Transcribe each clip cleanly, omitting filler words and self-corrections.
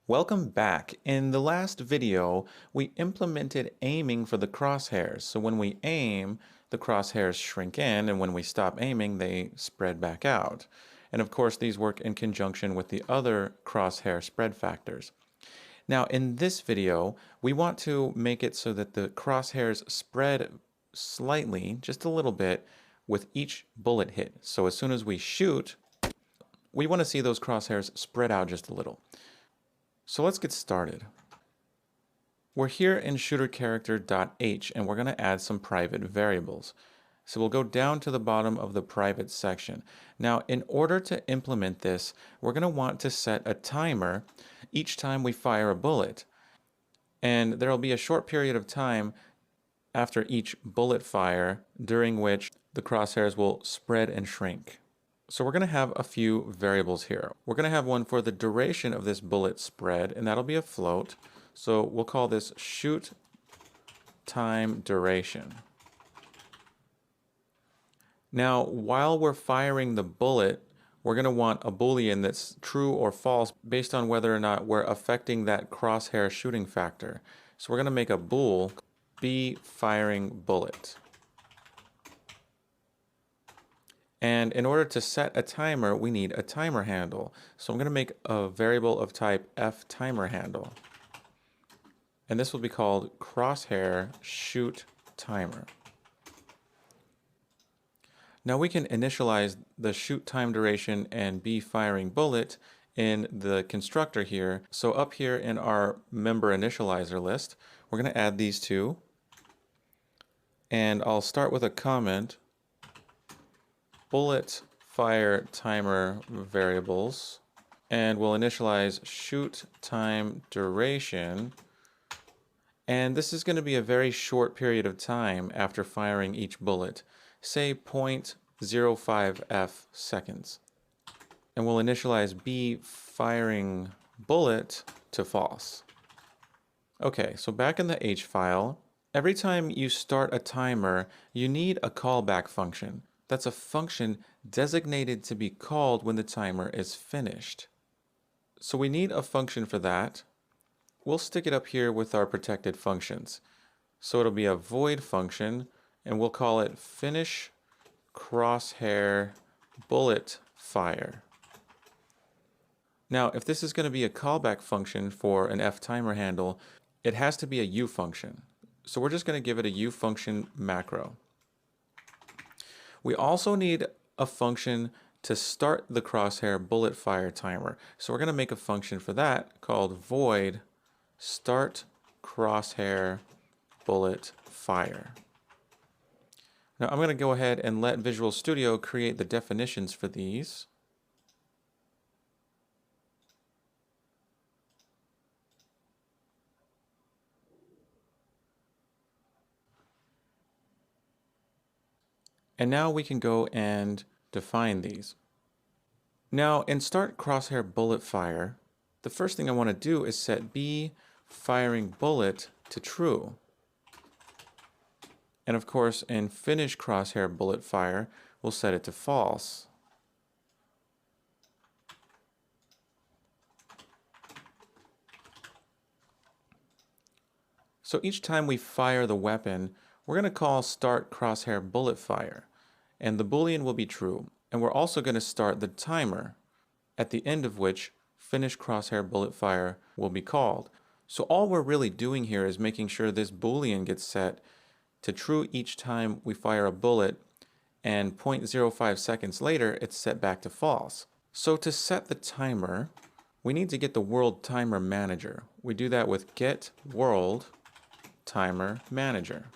Welcome back. In the last video, we implemented aiming for the crosshairs. So when we aim, the crosshairs shrink in, and when we stop aiming, they spread back out. And of course, these work in conjunction with the other crosshair spread factors. Now, in this video, we want to make it so that the crosshairs spread slightly, just a little bit, with each bullet hit. So as soon as we shoot, we want to see those crosshairs spread out just a little. So let's get started. We're here in shooterCharacter.h and we're going to add some private variables. So we'll go down to the bottom of the private section. Now, in order to implement this, we're going to want to set a timer each time we fire a bullet. And there will be a short period of time after each bullet fire during which the crosshairs will spread and shrink. So we're going to have a few variables here. We're going to have one for the duration of this bullet spread, and that'll be a float. So we'll call this shoot time duration. Now, while we're firing the bullet, we're going to want a Boolean that's true or false based on whether or not we're affecting that crosshair shooting factor. So we're going to make a bool be firing bullet. And in order to set a timer, we need a timer handle. So I'm going to make a variable of type fTimerHandle. And this will be called crosshair shoot timer. Now we can initialize the shoot time duration and be firing bullet in the constructor here. So up here in our member initializer list, we're going to add these two. And I'll start with a comment. Bullet fire timer variables, and we'll initialize shoot time duration, and this is going to be a very short period of time after firing each bullet, say 0.05 seconds, and we'll initialize be firing bullet to false. Okay, so back in the H file, every time you start a timer, you need a callback function. That's a function designated to be called when the timer is finished. So we need a function for that. We'll stick it up here with our protected functions. So it'll be a void function, and we'll call it finish crosshair bullet fire. Now, if this is going to be a callback function for an fTimerHandle, it has to be a U function. So we're just going to give it a U function macro. We also need a function to start the crosshair bullet fire timer. So we're going to make a function for that called void start crosshair bullet fire. Now I'm going to go ahead and let Visual Studio create the definitions for these. And now we can go and define these. Now in start crosshair bullet fire, the first thing I want to do is set be firing bullet to true. And of course in finish crosshair bullet fire, we'll set it to false. So each time we fire the weapon, we're going to call start crosshair bullet fire, and the Boolean will be true. And we're also going to start the timer, at the end of which finish crosshair bullet fire will be called. So all we're really doing here is making sure this Boolean gets set to true each time we fire a bullet, and 0.05 seconds later it's set back to false. So to set the timer, we need to get the world timer manager. We do that with get world timer manager.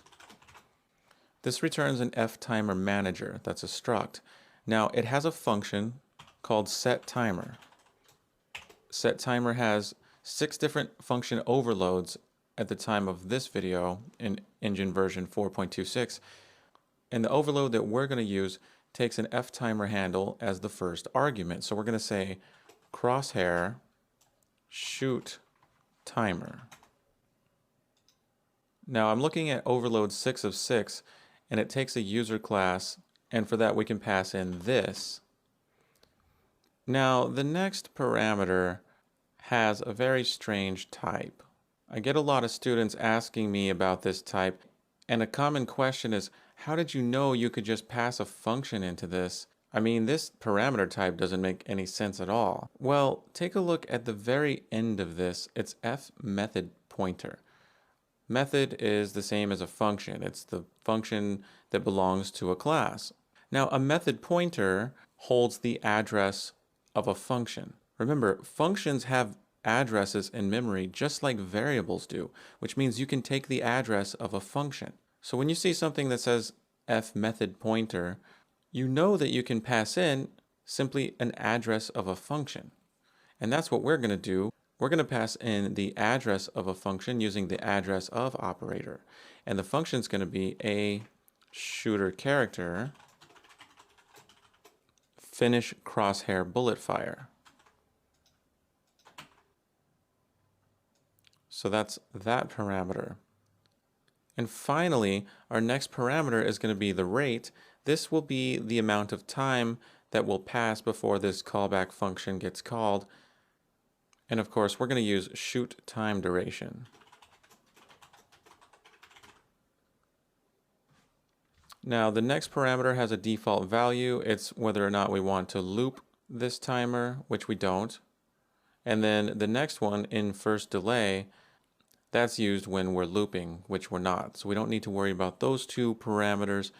This returns an fTimerManager, that's a struct. Now it has a function called setTimer. SetTimer has 6 different function overloads at the time of this video in Engine version 4.26. And the overload that we're going to use takes an fTimerHandle as the first argument. So we're going to say crosshair shoot timer. Now I'm looking at overload 6 of 6, and it takes a user class, and for that we can pass in this. Now the next parameter has a very strange type. I get a lot of students asking me about this type, and a common question is, how did you know you could just pass a function into this? I mean, this parameter type doesn't make any sense at all. Well, take a look at the very end of this. It's f method pointer. Method is the same as a function. It's the function that belongs to a class. Now, a method pointer holds the address of a function. Remember, functions have addresses in memory just like variables do, which means you can take the address of a function. So when you see something that says f method pointer, you know that you can pass in simply an address of a function. And that's what we're going to do. We're going to pass in the address of a function using the address of operator. And the function is going to be a shooter character finish crosshair bullet fire. So that's that parameter. And finally, our next parameter is going to be the rate. This will be the amount of time that will pass before this callback function gets called. And of course, we're going to use shoot time duration. Now, the next parameter has a default value. It's whether or not we want to loop this timer, which we don't. And then the next one, in first delay, that's used when we're looping, which we're not. So we don't need to worry about those two parameters.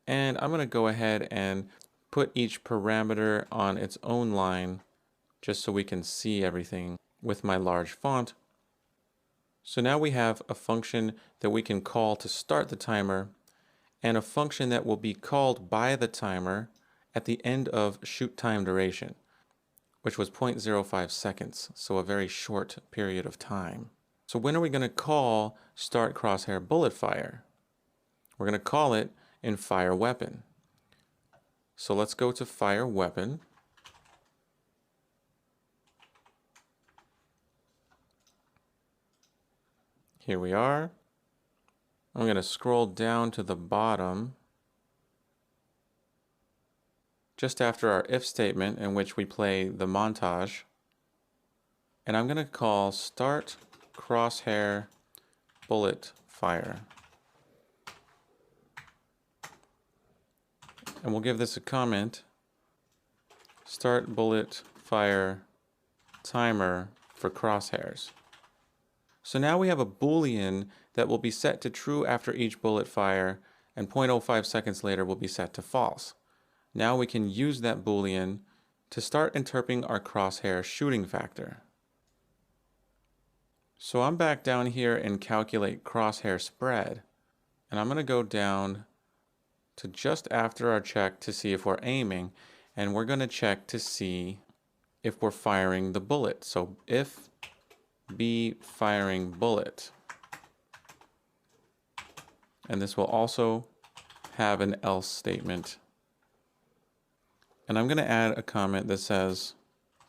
And I'm going to go ahead and put each parameter on its own line just so we can see everything with my large font. So now we have a function that we can call to start the timer and a function that will be called by the timer at the end of shoot time duration, which was 0.05 seconds, so a very short period of time. So when are we going to call start crosshair bullet fire? We're going to call it in fire weapon. So let's go to fire weapon. Here we are. I'm going to scroll down to the bottom just after our if statement in which we play the montage. And I'm going to call start crosshair bullet fire. And we'll give this a comment. Start bullet fire timer for crosshairs. So now we have a Boolean that will be set to true after each bullet fire, and 0.05 seconds later will be set to false. Now we can use that Boolean to start interpreting our crosshair shooting factor. So I'm back down here and calculate crosshair spread, and I'm going to go down to just after our check to see if we're aiming, and we're going to check to see if we're firing the bullet. So if be firing bullet. And this will also have an else statement. And I'm going to add a comment that says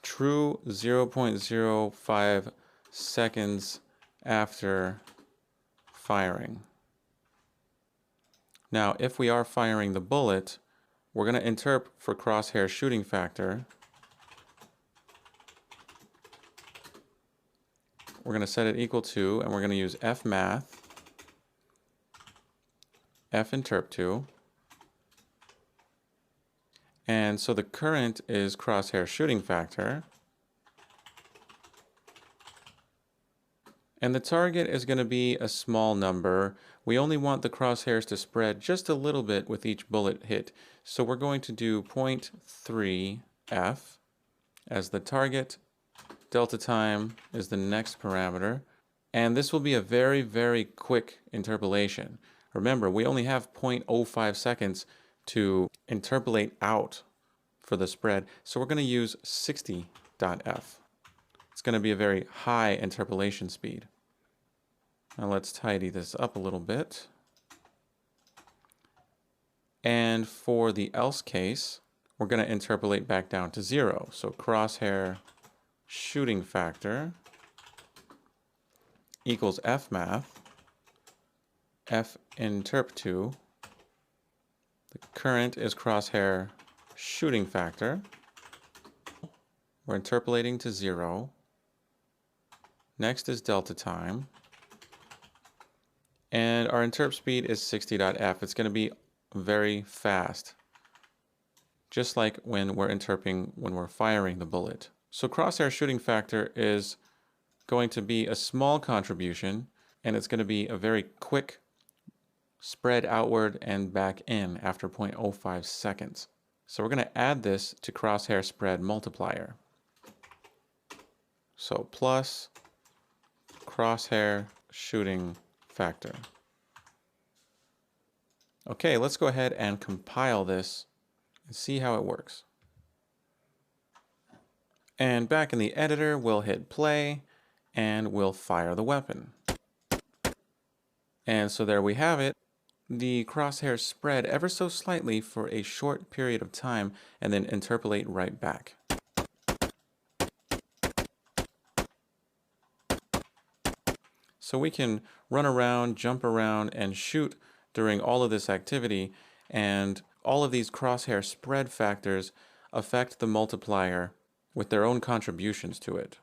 true 0.05 seconds after firing. Now, if we are firing the bullet, we're going to interp for crosshair shooting factor. We're going to set it equal to, and we're going to use fmath, finterp2. And so the current is crosshair shooting factor. And the target is going to be a small number. We only want the crosshairs to spread just a little bit with each bullet hit. So we're going to do 0.3 f as the target. Delta time is the next parameter. And this will be a very, very quick interpolation. Remember, we only have 0.05 seconds to interpolate out for the spread. So we're going to use 60.f. It's going to be a very high interpolation speed. Now let's tidy this up a little bit. And for the else case, we're going to interpolate back down to 0. So crosshair shooting factor equals fmath, finterp2. The current is crosshair shooting factor. We're interpolating to 0. Next is delta time. And our interp speed is 60.f. It's going to be very fast, just like when we're interping, when we're firing the bullet. So crosshair shooting factor is going to be a small contribution, and it's going to be a very quick spread outward and back in after 0.05 seconds. So we're going to add this to crosshair spread multiplier. So plus crosshair shooting factor. Okay, let's go ahead and compile this and see how it works. And back in the editor, we'll hit play and we'll fire the weapon. And so there we have it. The crosshairs spread ever so slightly for a short period of time and then interpolate right back. So we can run around, jump around, and shoot during all of this activity, and all of these crosshair spread factors affect the multiplier with their own contributions to it.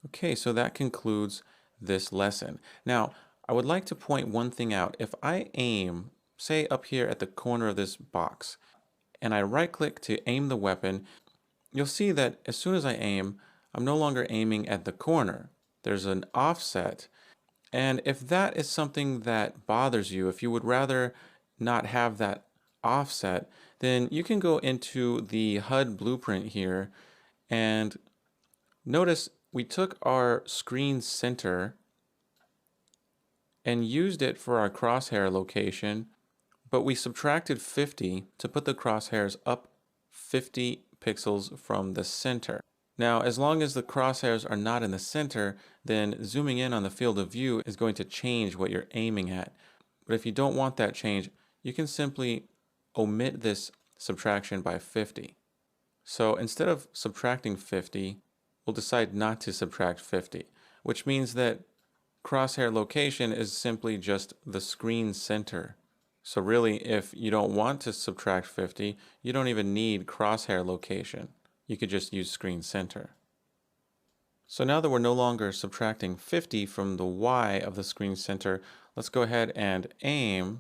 Okay, so that concludes this lesson. Now, I would like to point one thing out. If I aim, say up here at the corner of this box, and I right-click to aim the weapon, you'll see that as soon as I aim, I'm no longer aiming at the corner. There's an offset. And if that is something that bothers you, if you would rather not have that offset, then you can go into the HUD blueprint here and notice we took our screen center and used it for our crosshair location, but we subtracted 50 to put the crosshairs up 50 pixels from the center. Now, as long as the crosshairs are not in the center, then zooming in on the field of view is going to change what you're aiming at. But if you don't want that change, you can simply omit this subtraction by 50. So instead of subtracting 50, we'll decide not to subtract 50, which means that crosshair location is simply just the screen center. So really, if you don't want to subtract 50, you don't even need crosshair location. You could just use screen center. So now that we're no longer subtracting 50 from the Y of the screen center, let's go ahead and aim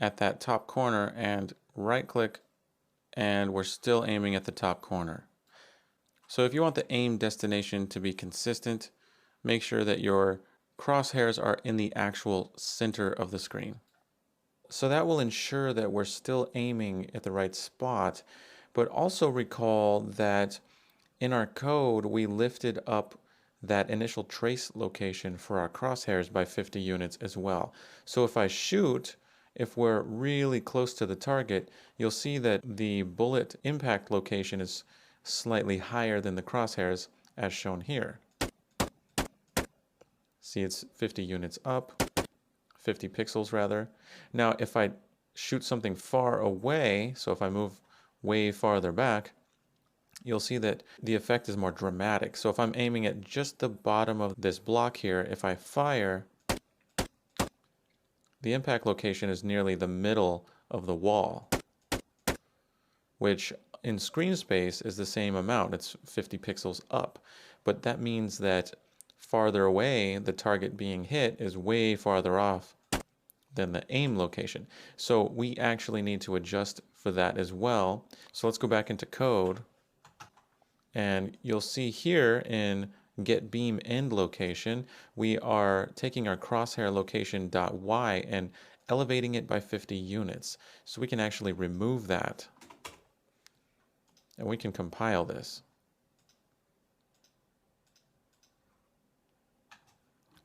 at that top corner and right click, and we're still aiming at the top corner. So if you want the aim destination to be consistent, make sure that your crosshairs are in the actual center of the screen. So that will ensure that we're still aiming at the right spot, but also recall that in our code, we lifted up that initial trace location for our crosshairs by 50 units as well. So if I shoot, if we're really close to the target, you'll see that the bullet impact location is slightly higher than the crosshairs as shown here. See, it's 50 units up. 50 pixels rather. Now if I shoot something far away, so if I move way farther back, you'll see that the effect is more dramatic. So if I'm aiming at just the bottom of this block here, if I fire, the impact location is nearly the middle of the wall, which in screen space is the same amount. It's 50 pixels up, but that means that farther away, the target being hit is way farther off than the aim location. So we actually need to adjust for that as well. So let's go back into code, and you'll see here in get beam end location, we are taking our crosshair location .y and elevating it by 50 units. So we can actually remove that, and we can compile this.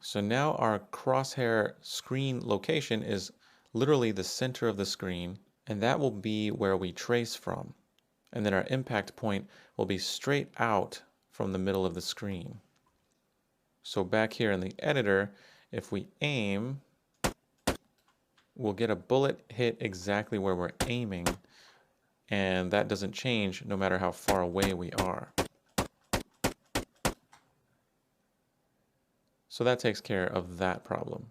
So now our crosshair screen location is literally the center of the screen, and that will be where we trace from. And then our impact point will be straight out from the middle of the screen. So back here in the editor, if we aim, we'll get a bullet hit exactly where we're aiming, and that doesn't change no matter how far away we are. So that takes care of that problem.